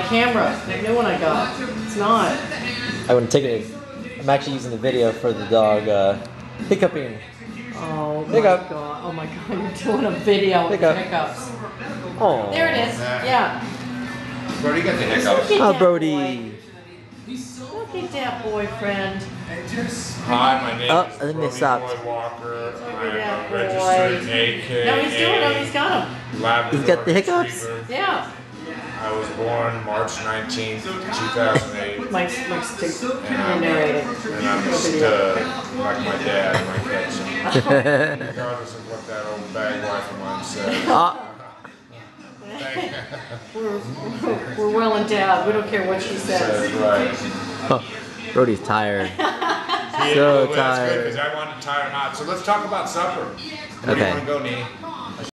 camera. The new one I got. It's not. I wouldn't take it. I'm actually using the video for the dog hiccuping. Oh Hiccup. my god. Oh my god, you're doing a video with Hiccup. hiccups. Oh. There it is. Yeah. Brody got the hiccups. Look at Oh, that Brody. boy. Look at that boyfriend. Hi, my name Oh, is I think they Brody stopped. Boy Walker. Look I'm at that a registered boy. AKA No, he's doing them. He's got them. Labrador He's got the hiccups? Retriever. Yeah. I was born March 19th, 2008. Mike's stick. And I'm a stud, like my dad, my catch. Regardless of what that old bag wife of mine said. We're well endowed. We don't care what she says. Right. Oh, Brody's tired. Yeah, So well, that's good tired. because I want to tie her knot. So let's talk about supper. Where do you Okay. want to go, Nee?